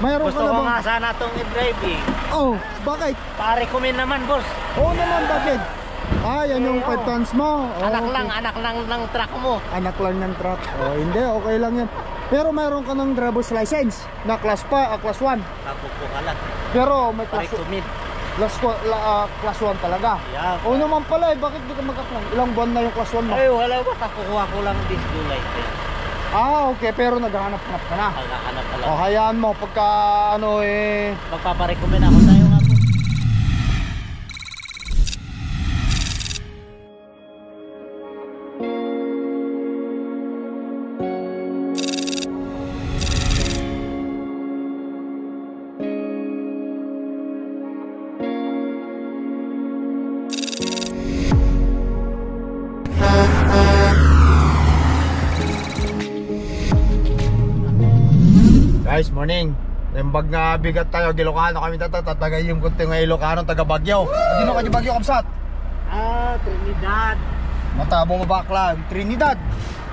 Mayroon Gusto ka na ko bang... nga sana itong i-driving. Oh, bakit? Pa-recommend naman, boss. Oo naman, bakit? Ah, yan yung 5 tons mo. Oh, Anak okay. lang ng truck mo. Anak lang ng truck. Oh, hindi, okay lang yan. Pero mayroon ka ng driver's license na class pa, class 1. Kapupo ka lang. Pero may class Pa-recommend. class 1 talaga. Yeah. Oo naman pala eh, bakit di ka magka-class? Ilang buwan na yung class 1 mo? Ay, wala ba? Kakukuha ko lang this July. Ah, okay, pero naghahanap-hanap ka na. Magkakanap ka lang. O, hayaan mo, pagka ano eh... Magpaparecommend ako sa'yo nga po. Guys, morning. Nembag nga bigat tayo, Ilocano kami tatagay yung kunti nga Ilocano, taga Bagyo. Dino ka di Bagyo, Kamsat? Ah, Trinidad. Matabo mo bakla, Trinidad.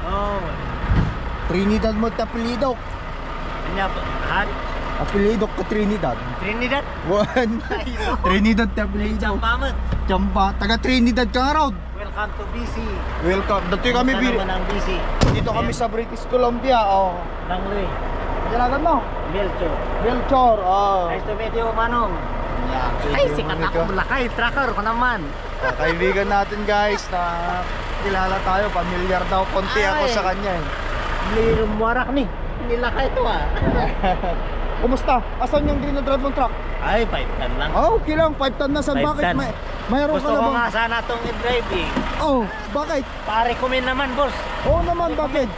Oh. Trinidad mo tapilido. Kanya po. Han? Apelido ka Trinidad. Trinidad? One. Trinidad tapilido. Champa. Champa, taga Trinidad ka nga raw. Welcome to BC. Welcome. Dito kami Kumusta naman ang BC? dito kami sa British Columbia. Oh. Langloy. Kailangan mo. Melchor. Melchor. Oh. Nice to meet you, Manong. Ay, sikat ako lakay. Tracker ko naman. Kaibigan natin guys na kilala tayo, familiar daw konti ako Ay. sa kanya eh. Lirum warak ni. Nilakay ito ah. Kumusta? Asan yung dinadrive mong truck? Ay, 5 ton lang. Oh, okay lang, 5 ton na. Saan? 5 Bakit? ton. Mayroon Gusto ka na ko bang... nga sana itong i-driving. Oh, bakit? Pa-recommend naman, boss. Oo naman, bakit?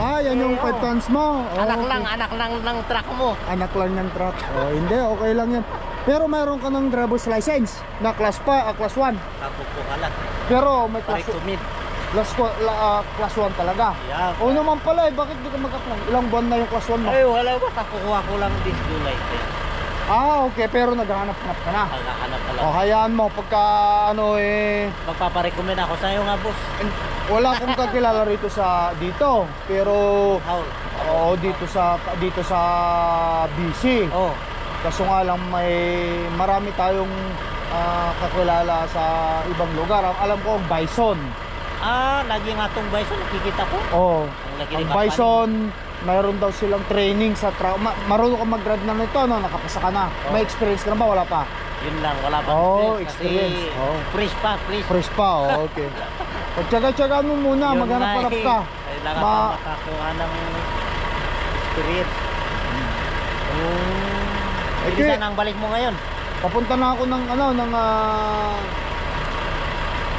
Ah, yan yung 5 tons mo. Oh, Anak okay. lang ng truck mo. Anak lang ng truck. Oh, hindi, okay lang yan. Pero mayroon ka ng driver's license na class pa, class 1. Kapupo ka lang. Pero may class Pa-recommend. class 1 talaga. Yeah. Oo naman pala eh, bakit di ka magka-class? Ilang buwan na yung class 1 mo? Ay, wala ba? Kakukuha ko lang this July. Ah, okay, pero naghahanap-hanap ka na. Magkakanap ka lang. O, hayaan mo, pagka ano eh... Magpaparecommend ako sa'yo nga, boss. Wala akong kakilala rito sa dito, pero... How? Oo, dito sa BC. Oh. Kaso nga lang marami tayong kakilala sa ibang lugar. Alam ko ang Bison. Ah, lagi nga itong bison. Nakikita ko. Oh, Lagi ang ni Bison, mayroon daw silang training sa marunong ka mag-grad na nito, no? Nakapasa ka na. Oh. May experience ka na ba? Wala pa? Yun lang. Wala pa. Oh, experience. experience. Oh. Fresh pa. Fresh. Fresh pa, oh, okay. Pagtsaga-tsagaan mo muna, Yun maghanap-hanap nga eh. ka. Kailangan pa makakuha ng experience. Okay. Bilisan ang balik mo ngayon. Papunta na ako ng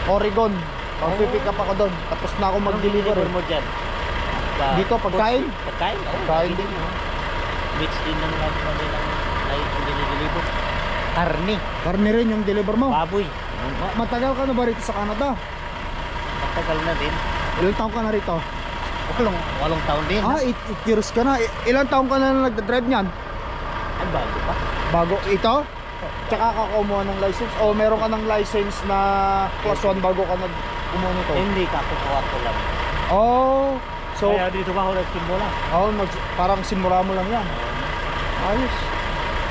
Oregon. Pag-pick up ako doon. Tapos na ako mag-deliver. Mo dyan? Dito, pagkain? Pagkain? Oo. Pagkain din. Mix din ng love mo din ang dinideliver. Karni. Karne rin yung deliver mo. Baboy. Matagal ka na ba rito sa Canada? Matagal na din. Ilang taon ka na rito? Walong taon din. Ah, 8 years ka na. Ilang taon ka na nagdadrive niyan? Ay, bago pa. Bago ito? Tsaka ka kumuha ng license? O meron ka ng license na class 1 bago ka kumuha nito? Hindi ka kukuha ko lang. Oh, so Kaya dito ba ako nagsimula? parang simura mo lang yan. Ayos.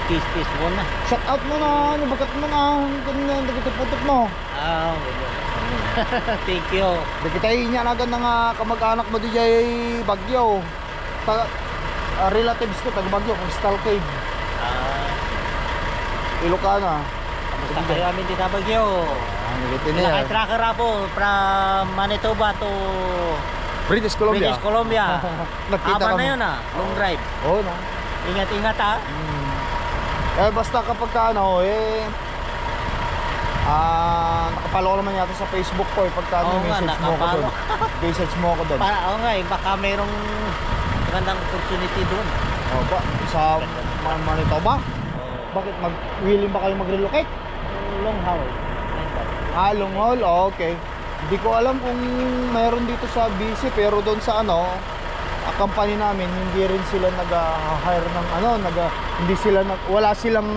Kiss muna. Shout out mo na, bagat mo na, nagkatuputot mo. Ah, thank you. Dagitayin niya agad ng kamag-anak mo DJ Bagyo. Relatives ko, taga Bagyo, Crystal Cave. Ilocana. Kamusta kayo amin dito Bagyo? Nagiti niya. Naka-tracker ako from Manitoba to British Columbia. British Columbia. Nakita Haba kami. na yun long drive. Oo na. Ingat-ingat ha. Basta kapag nakapalo ko naman yata sa Facebook ko pagka Oo nga, message mo ako doon. Message mo ako doon. Oo nga baka mayroong magandang opportunity doon. Ba? Sa Manitoba? Bakit? Willing ba kayo mag-relocate? Long haul. Long haul? Okay. Hindi ko alam kung mayroon dito sa BC, pero doon sa company namin, hindi rin sila nag-hire ng hindi sila wala silang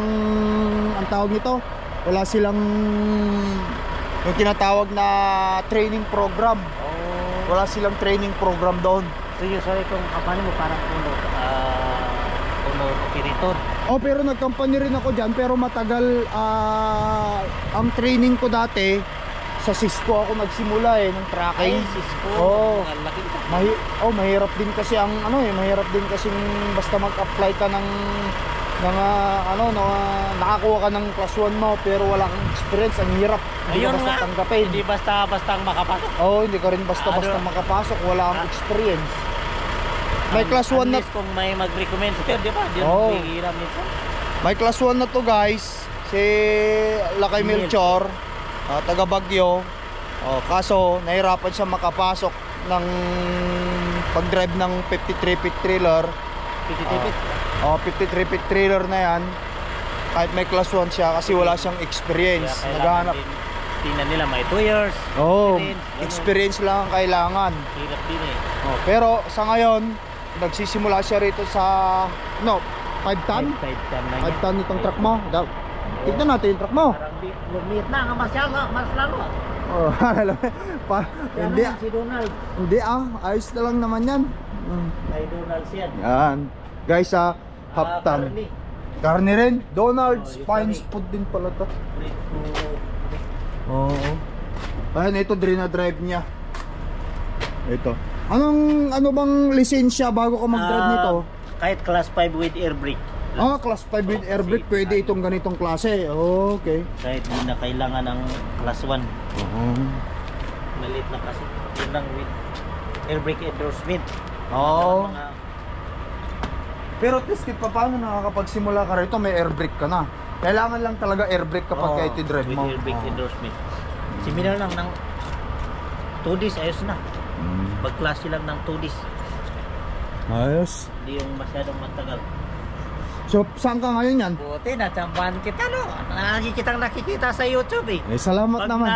ang tawag nito, wala silang yung tinatawag na training program. Wala silang training program doon. So usually kung company mo parang puno Espiriton. Oh, pero nag-company rin ako dyan, pero matagal. Ang training ko dati sa Cisco ako nagsimula ng tracking. Ay, Cisco. Oo. Laki ito. Mahirap din kasi ang mahirap din kasi basta mag-apply ka ng nakakuha ka ng class 1 mo pero wala kang experience, ang hirap. Hindi Ayun ka basta nga. tanggapin. Hindi basta makapasok. Hindi ka rin basta makapasok, wala kang experience. May class 1 na Unless kung may mag-recommend sa'yo, di ba? Di Oo. hiram minsan. May class 1 na to, guys. Si Lakay Melchor, taga Baguio. Kaso nahirapan siya makapasok ng pag-drive ng 53 feet trailer. 53 feet trailer na yan. Kahit may class 1 siya kasi wala siyang experience. Naghahanap. Tingnan nila may 2 years. Experience lang ang kailangan. Hirap din eh. Pero sa ngayon, nagsisimula siya rito sa 5 ton? 5 ton lang 5 ton itong truck mo. Tignan natin yung truck mo. Parang lumit na nga mas lalo. Hindi. Si Donald. Hindi ayos na lang naman yan. Kay Donald yan. Yan. Guys half ton. Karne rin. Donald's Fines Food din pala to. Oo. Ayan, ito drive niya. Ito. Ano bang lisensya bago ka mag-drive nito? Kahit class 5 with air brake. Class 5 with air brake, pwede itong ganitong klase. Okay. Kahit di na kailangan ng class 1. Maliit na kasi. Yun lang with air brake endorsement. Pero at least paano nakakapagsimula ka rito, may air brake ka na. Kailangan lang talaga air brake kapag iti-drive mo. With air brake endorsement. Similar lang ng 2 days, ayos na. Pag-klase lang ng 2 days. Ayos. Hindi yung masyadong matagal. So, saan ka ngayon yan? Buti, natsambahan kita, no? Nakikita sa YouTube eh. Salamat Pag naman.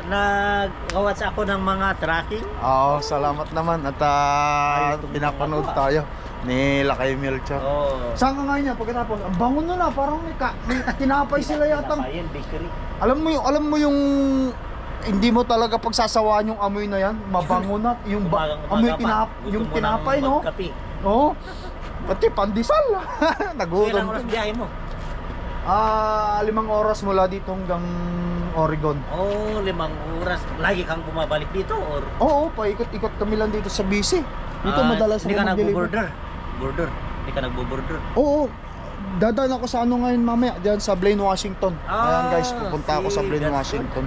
nag-watch ako ng mga tracking. Salamat naman. At pinapanood tayo ni Lakay Melchor. Saan ka ngayon yan? Pagkatapos, ang bangon na parang may tinapay sila yatang. Bakery. Alam mo yung hindi mo talaga pagsasawaan yung amoy na yan, mabango na yung amoy yung tinapay, no? Oo. Pati pandesal. Nagutom. Ilang oras biyahe mo? 5 oras mula dito hanggang Oregon. 5 oras. Lagi kang bumabalik dito or? Oo, paikot-ikot kami lang dito sa BC. Dito madalas hindi ako ka mag-deliver. Border. Hindi ka nagbo-border. Oo. Dadaan ako sa ngayon mamaya, diyan sa Blaine, Washington. Ayan guys, pupunta ako sa Blaine, Washington.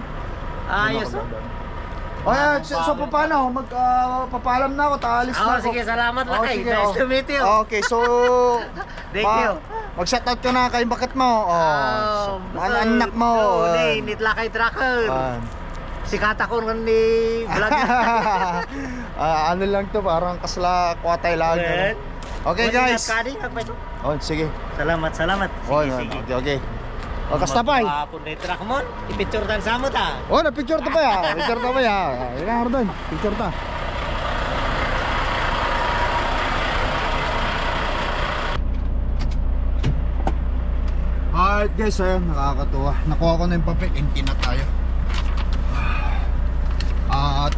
Ayos oh. So paano? Papaalam na ako, taalis na ako. Sige, salamat Lakay. Sige, Nice to meet you. Okay, so Thank you. Mag-shoutout ka na kay bakit mo. Mga anak mo. Nit Lakay Tracker. Sikata ko ni vlog. Ano lang to, parang kasla kwatay lang. Okay guys. Sige. Salamat. Sige. Okay. Kasta pa. Hapon na truck mo. I-picture tan sa mo ta. Na-picture ta pa ya. Picture ta pa ya. Ina doon. Picture ta. Alright guys, nakakatuwa. Nakuha ko na yung papel. Empty na tayo. At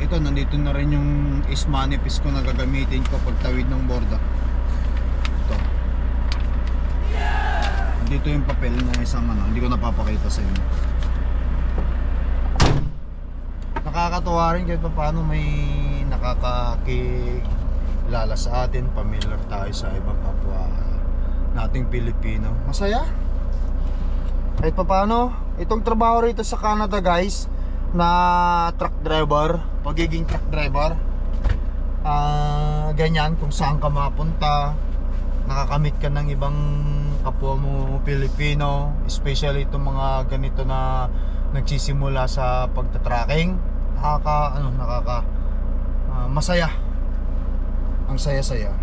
ito, nandito na rin yung is-manifest ko na gagamitin ko pagtawid ng borda. Ito. Dito yung papel na isang hindi ko napapakita sa inyo. Nakakatuwa rin kahit paano may nakakakilala sa atin, familiar tayo sa ibang kapwa nating Pilipino. Masaya. Kahit paano, itong trabaho rito sa Canada guys, na truck driver, pagiging truck driver, ganyan, kung saan ka mapunta, nakakamit ka ng ibang kapwa mo Pilipino, especially itong mga ganito na nagsisimula sa pagta-tracking, masaya. Ang saya-saya.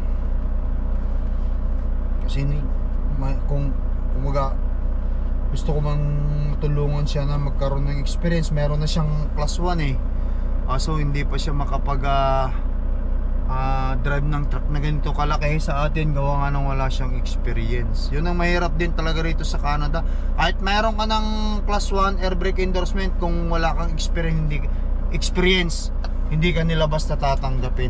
Kasi kung umaga gusto ko mang tulungan siya na magkaroon ng experience, meron na siyang class 1 so hindi pa siya makapag drive ng truck na ganito kalaki sa atin, gawa nga nang wala siyang experience. Yun ang mahirap din talaga rito sa Canada. Kahit meron ka ng class 1 air brake endorsement, kung wala kang experience, hindi ka nila basta tatanggapin.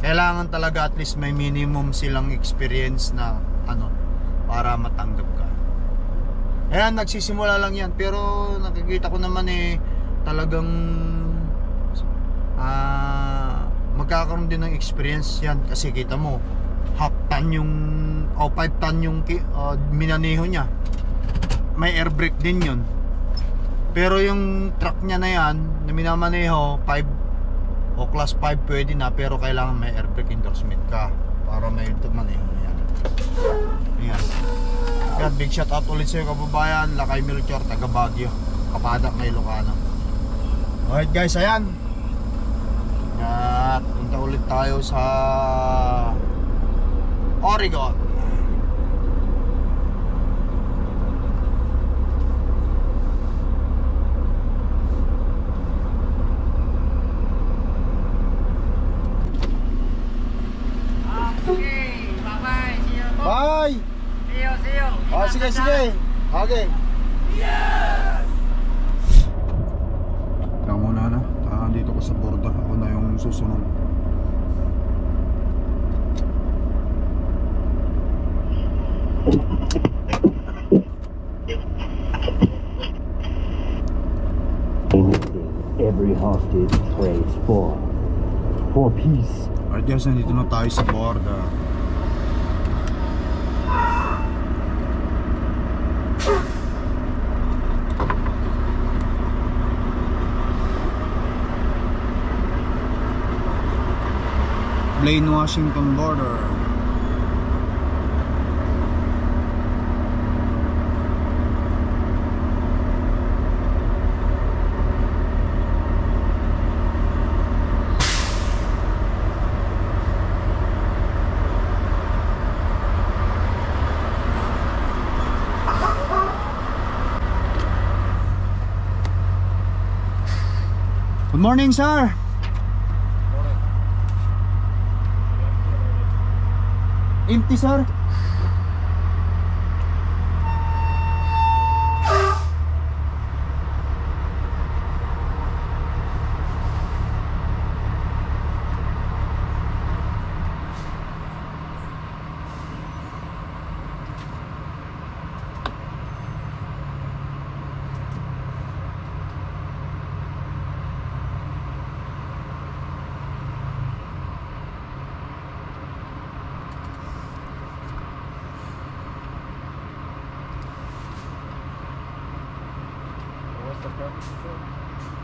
Kailangan talaga at least may minimum silang experience na ano para matanggap ka. Ayan, nagsisimula lang yan, pero nakikita ko naman talagang magkakaroon din ng experience yan kasi kita mo half ton yung 5 ton yung minaneho niya, may air brake din yun. Pero yung truck niya na yan na minamaneho 5 o class 5 pwede na, pero kailangan may air brake endorsement ka para may maneho yan. Ayan, big shout out ulit sa iyo kababayan, Lakay Melchor, taga Baguio, Kapadak, may Ilocano. Alright guys, ayan. At punta ulit tayo sa Oregon. Okay, bye-bye. See you. Bye! See you. Sige. Okay. Yes! Ikaw muna na. Dito ko sa border. Ako na yung susunod. Every hostage prays for peace. Alright guys, nandito na tayo sa border. Blaine, Washington border. Good morning, sir. Empty, sir.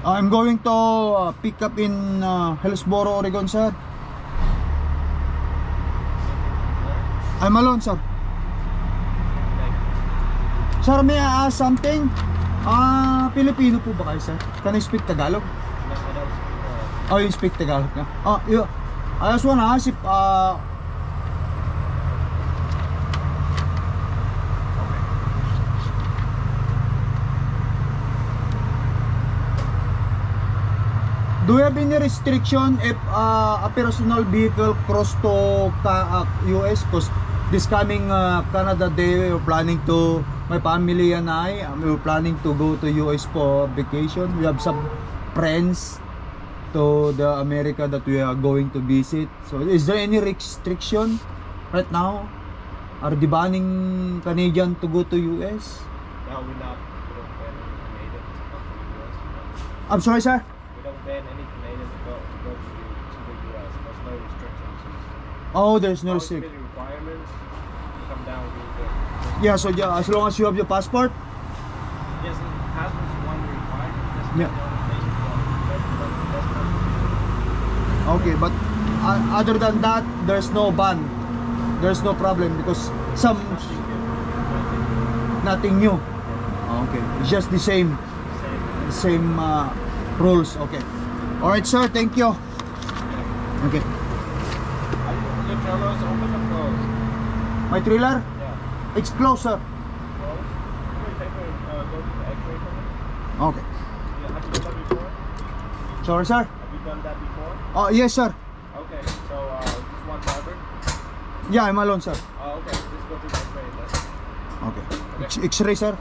I'm going to pick up in Hillsboro, Oregon, sir. I'm alone, sir. Sir, may I ask something? Filipino po ba kayo, sir? Can I speak Tagalog? Oh, you speak Tagalog na? I just wanna ask if do you have any restriction if a personal vehicle cross to US? Because this coming Canada Day, we're planning to, my family and we're planning to go to US for vacation. We have some friends to the America that we are going to visit. So is there any restriction right now? Are they banning Canadian to go to US? No, we don't ban any Canadians to come to the US. I'm sorry, sir? We don't ban any Canadians to go to the US. There's no restrictions. Oh, there's no There's restriction. requirements. You come down, we do. Yeah, so yeah, as long as you have your passport. Yes, passport's one requirement. That's Yeah. the only thing. Okay, but other than that, there's no ban. There's no problem because nothing new. Okay, it's just the same rules. Okay. All right, sir. Thank you. Okay. Your trailer's open or closed? My trailer, Yeah. it's closed, sir. Closed? Can we take go to the X-ray for me? Okay. Yeah, have you done that before? Sorry, sir. Have you done that before? Oh, yes, sir. Okay, so just one driver? Yeah, I'm alone, sir. Okay, let's go to the X-ray then. Okay. X-ray, sir.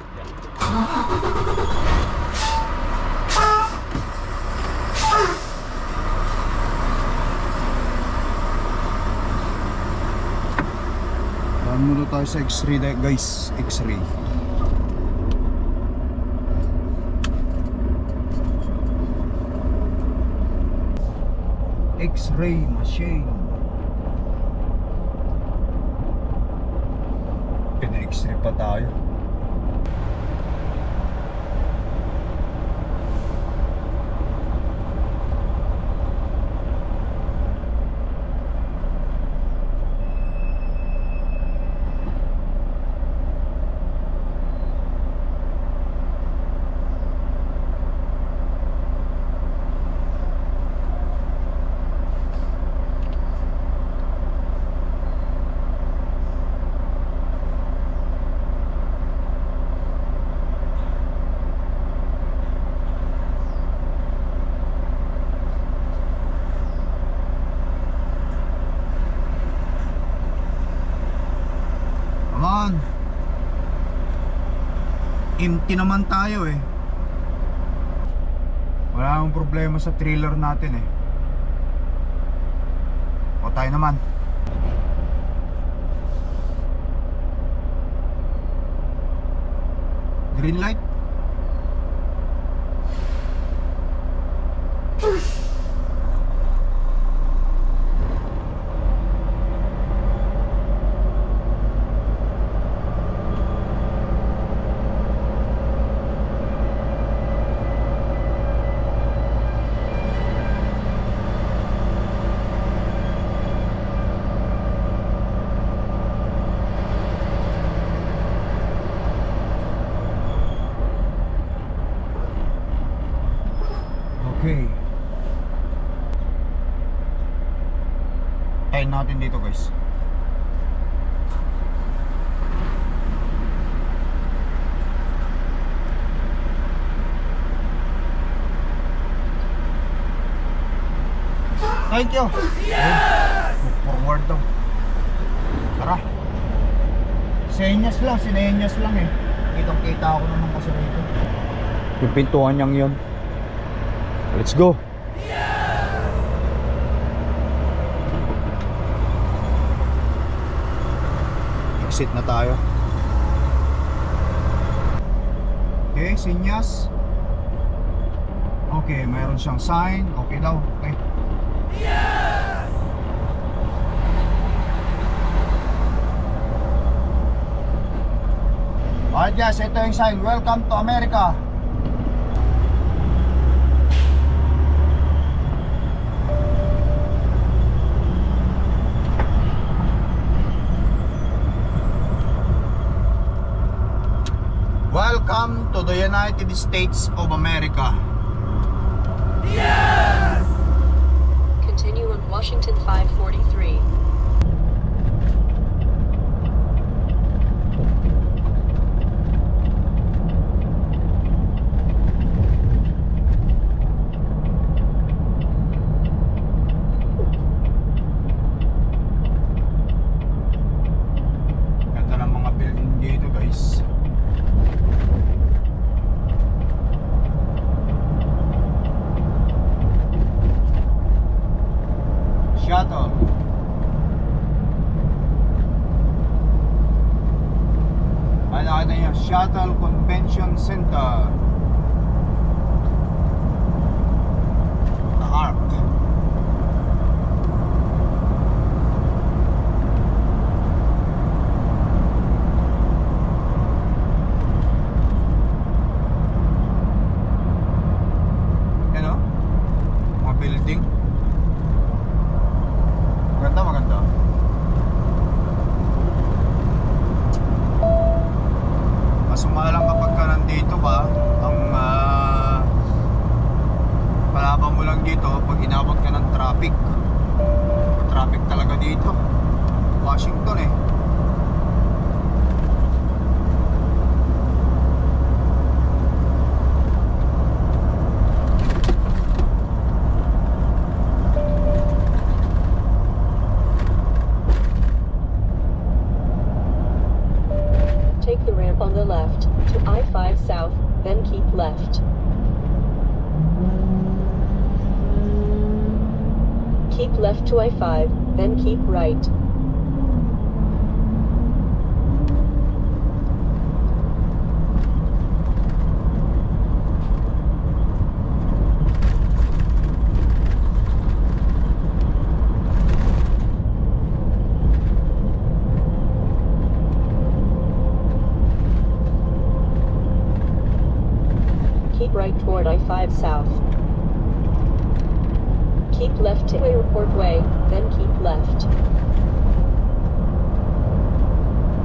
Daan muna tayo sa X-ray guys. X-ray. X-ray machine. Pina-X-ray pa tayo. Empty naman tayo eh. Wala akong problema sa trailer natin eh. O tayo naman. Green light. Okay. Tayin natin dito guys. Thank you. Yes! Forward daw. Tara. Senyas lang, sinenyas lang eh. Kitang kita ako naman kasi rito. Yung pintuan niyang yun. Let's go. Exit na tayo. Okay, sinyas. Okay, mayroon siyang sign. Okay daw. Okay. Alright guys, ito yung sign. Welcome to America. Welcome to the United States of America. Yes! Continue on Washington 543. Ganda ng mga building dito guys. Shuttle. Ano na yung Shuttle Convention Center. The Arc. Ano? Mga building. Maganda, maganda. Kaso nga lang kapag ka nandito ka, ang palaban mo lang dito pag inabot ka ng traffic. Traffic talaga dito. Washington eh. Take the ramp on the left to I-5 South, then keep left. Keep left to I-5, then keep right. keep right toward I-5 South. Keep left to Airport Way, then keep left.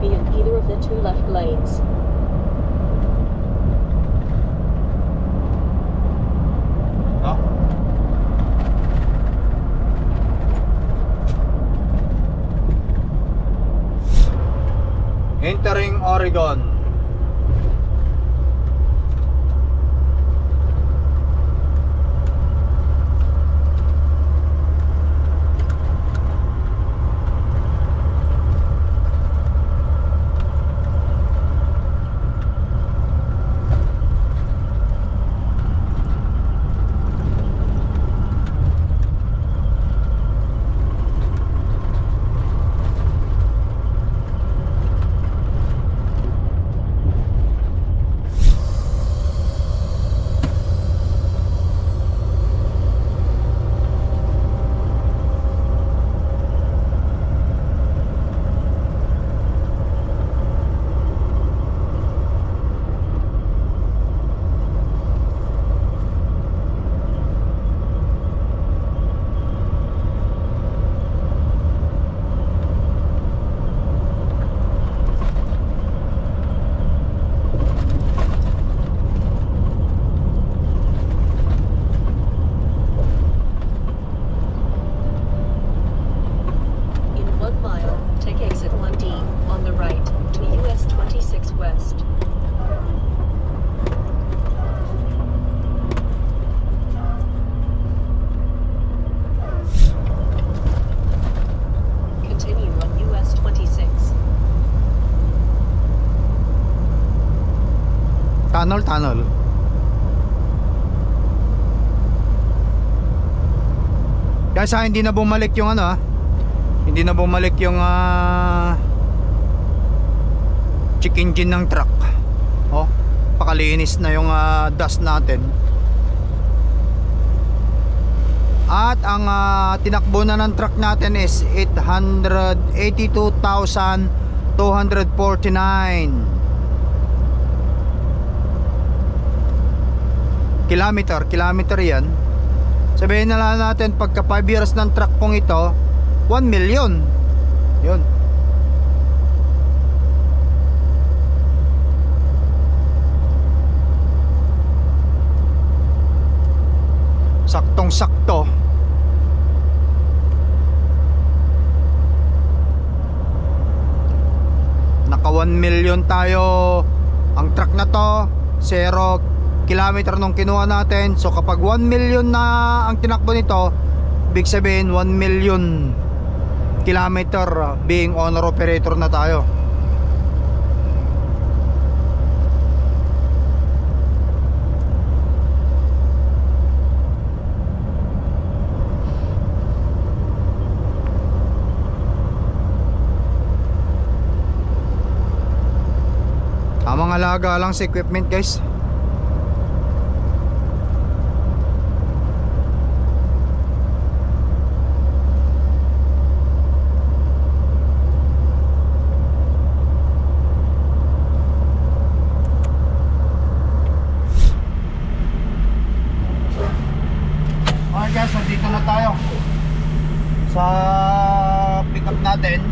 Be in either of the two left lanes. No? Entering Oregon. In 1 mile, take exit 1D on the right to US 26 West. Continue on US 26. Tunnel. Guys, hindi na bumalik yung ano, hindi na bumalik yung check engine ng truck. Oh, pakalinis na yung dust natin. At ang tinakbo na ng truck natin is 882,249 kilometer yan. Sabihin na lang natin pagka 5 years ng truck pong ito, 1 million. Yun. Saktong sakto. Naka 1 million tayo. Ang truck na to 0 kilometer nung kinuha natin. So kapag 1 million na ang tinakbo nito, big sabihin 1 million kilometer being owner operator na tayo. Tamang alaga lang sa equipment, guys. Guys, nandito na tayo sa pick up natin.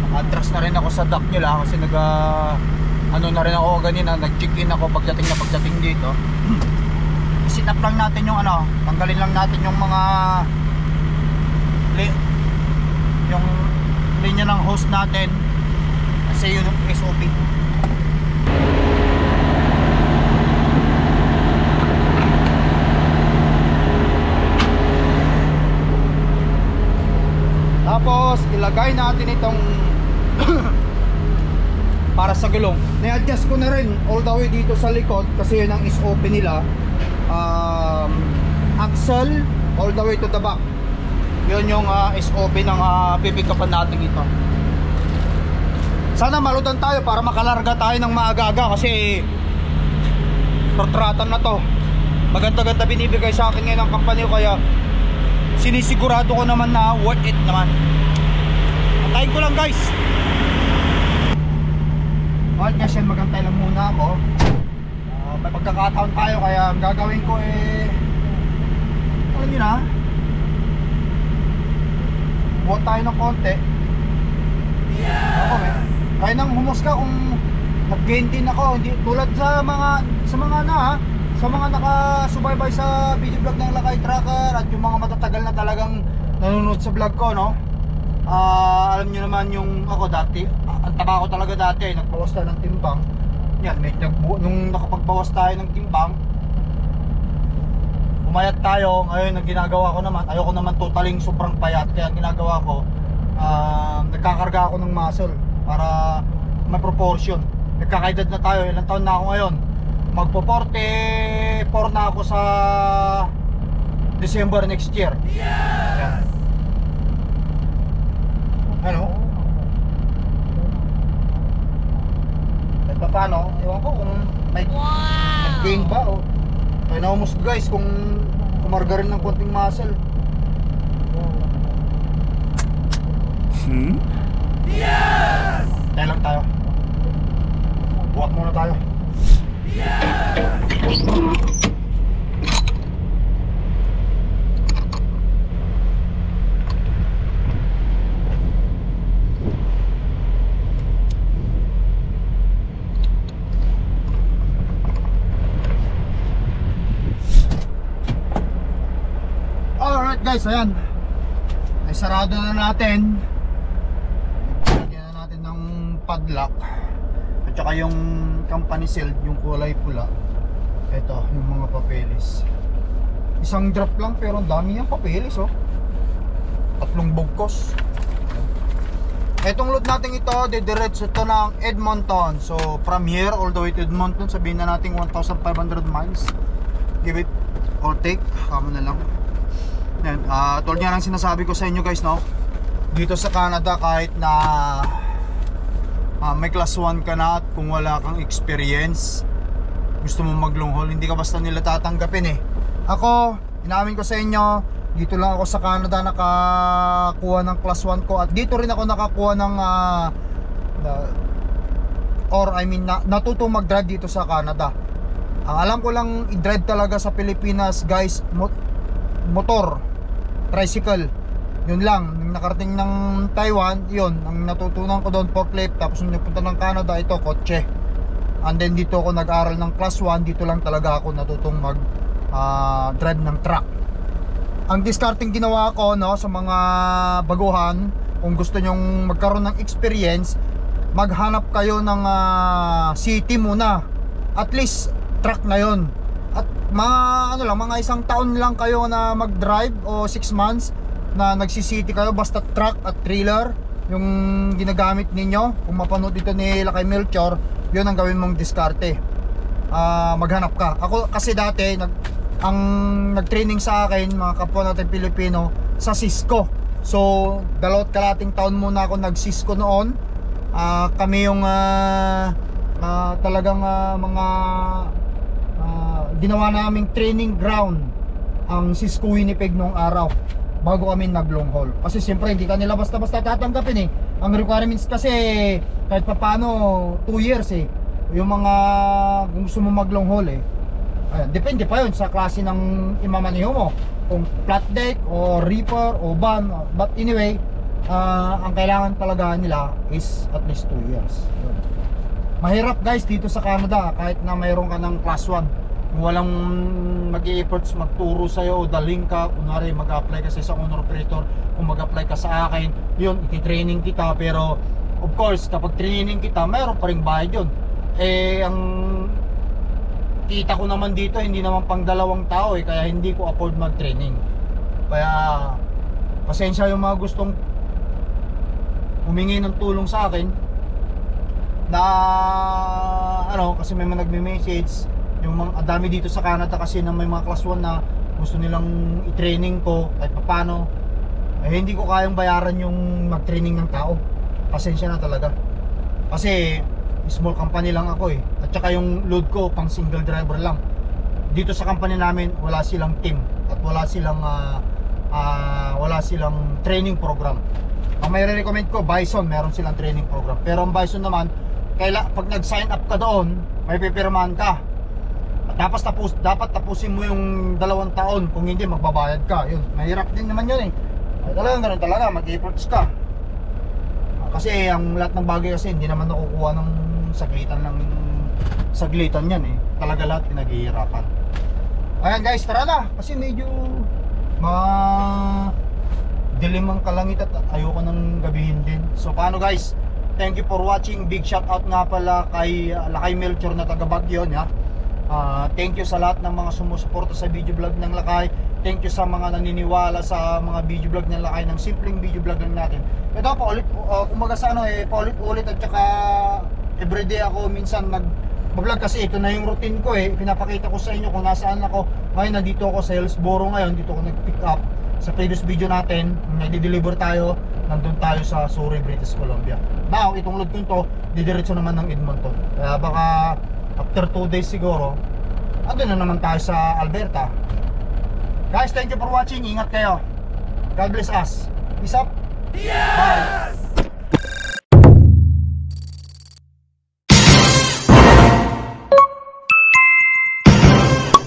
Naka-atras na rin ako sa dock nila kasi ano na rin ako kanina, nag-check-in ako pagdating dito. I-sit up lang natin yung tanggalin lang natin yung mga yung linya ng hose natin kasi yun yung SOP. Tapos ilagay natin itong para sa gulong. Na-adjust ko na rin all the way dito sa likod kasi yun ang SOP nila. Axle all the way to the back. Yun yung SOP ng pipikapan natin ito. Sana malutan tayo para makalarga tayo ng maaga-aga kasi tortratan na to. Maganda-ganda binibigay sa akin ngayon ng company kaya sinisigurado ko naman na worth it naman. Antayin ko lang, guys. Okay, kasi magantay lang muna ako. may pagkakataon tayo, kaya ang gagawin ko alam nyo na, buhat tayo ng konti. Ako kaya nang humusga kung nag-gain din ako, hindi tulad sa mga nakasubaybay sa video vlog ng Lakay Trucker at yung mga matatagal na talagang nanonood sa vlog ko, no? Alam nyo naman yung ako dati, ang taba ko talaga dati, nagbawas tayo ng timbang. Yan, nung nakapagbawas tayo ng timbang, umayat tayo. Ngayon ang ginagawa ko naman, ayoko naman totaling sobrang payat, kaya ang ginagawa ko, nagkakarga ako ng muscle para may proportion. Nagkakaedad na tayo, ilang taon na ako ngayon, magpo 44 na ako sa December next year. Yan. Ano? At paano? Ewan ko kung may nag-gain ba o kaya naumos guys kung kumarga rin ng konting muscle. Yes! Kaya lang tayo. Buhat muna tayo. Alright guys, ayan. Ay sarado na natin. Lagyan na natin ng padlock. At saka yung company seal, yung kulay pula. Ito, yung mga papeles. Isang drop lang pero ang dami yung papeles, oh. 3 bugkos. Etong load natin ito, didiretso ito ng Edmonton. So from here all the way to Edmonton, sabihin na natin 1,500 miles. Give it or take, kamo na lang. Yan, tulad nga lang sinasabi ko sa inyo guys, no? Dito sa Canada, kahit na may class 1 ka na at kung wala kang experience, gusto mo mag-long haul, hindi ka basta nila tatanggapin eh. Ako, inamin ko sa inyo, dito lang ako sa Canada nakakuha ng class 1 ko, at dito rin ako nakakuha ng natutong mag-drive dito sa Canada. Ang alam ko lang i-drive talaga sa Pilipinas guys, motor, tricycle, yun lang. Nung nakarating ng Taiwan, yun ang natutunan ko doon, forklift. Tapos nung napunta ng Canada, ito kotse. And then dito ako nag-aral ng class 1. Dito lang talaga ako natutong mag drive ng truck. Ang discarding ginawa ko, no, sa mga baguhan, kung gusto nyong magkaroon ng experience, maghanap kayo ng city muna, at least truck na yun. At mga isang taon lang kayo na mag-drive o 6 months na nagsisiti kayo, basta truck at trailer yung ginagamit ninyo. Kung mapanood dito ni Lakay Melchor, yun ang gawin mong diskarte. Maghanap ka. Ako kasi dati ang nag-training sa akin, mga kapwa natin Pilipino, sa Cisco. So 2 kalating taon muna ako nag-Cisco noon. Kami yung talagang mga ginawa naming training ground ang Cisco Winnipeg noong araw bago kami nag-long haul. Kasi siyempre hindi kanila basta-basta tatanggapin eh. Ang requirements kasi kahit pa paano 2 years eh. Yung mga kung gusto mo mag-long haul eh. Ayan, depende pa yun sa klase ng imamaneho mo. Kung flat deck o reefer o van. But anyway, ang kailangan talaga nila is at least 2 years. Mahirap guys dito sa Canada kahit na mayroon ka ng class 1. Kung walang mag-i-efforts magturo sa'yo o dalhin ka, kunwari mag-apply ka sa owner operator, kung mag-apply ka sa akin, yun, iti-training kita. Pero of course, kapag training kita, mayroon pa rin bayad yun. Eh, ang kita ko naman dito, hindi naman pang 2 tao eh, kaya hindi ko afford mag-training. Kaya, pasensya yung mga gustong humingi ng tulong sa akin na, kasi may mga nagme-message. Yung mga dami dito sa Canada kasi na may mga class 1 na gusto nilang i-training ko kahit paano, hindi ko kayang bayaran yung mag-training ng tao. Pasensya na talaga. Kasi small company lang ako eh. At saka yung load ko pang single driver lang. Dito sa company namin wala silang team at wala silang training program. Ang may re-recommend ko, Bison, meron silang training program. Pero ang Bison naman, pag nag-sign up ka doon, may pipirmahan ka. dapat tapusin mo yung 2 taon, kung hindi magbabayad ka. Yun, mahirap din naman yun eh. Ay, talagang ganun talaga, mag-efforts ka. Kasi ang lahat ng bagay kasi hindi naman nakukuha ng saglitan yan eh. Talaga lahat pinaghihirapan. Ayan guys, tara na kasi medyo dilim ang kalangit at ayoko nang gabihin din. So paano guys? Thank you for watching. Big shout out nga pala kay Lakay Melchor na taga Baguio ha. Thank you sa lahat ng mga sumusuporta sa video vlog ng Lakay. Thank you sa mga naniniwala sa mga video vlog ng Lakay, ng simpleng video vlog lang natin. Ito pa ulit, kumaga sa ano paulit-ulit at saka everyday ako minsan mag-vlog kasi ito na yung routine ko eh. Pinapakita ko sa inyo kung nasaan ako. Ngayon nandito ako sa Hillsboro ngayon, dito ako nag-pick up. Sa previous video natin, nag-deliver tayo, nandun tayo sa Surrey, British Columbia. Now, itong load ko ito, didiretso naman ng Edmonton. Kaya baka after 2 days siguro, andun na naman tayo sa Alberta. Guys, thank you for watching. Ingat kayo. God bless us. Peace up. Bye.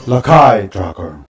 Lakay Tracker.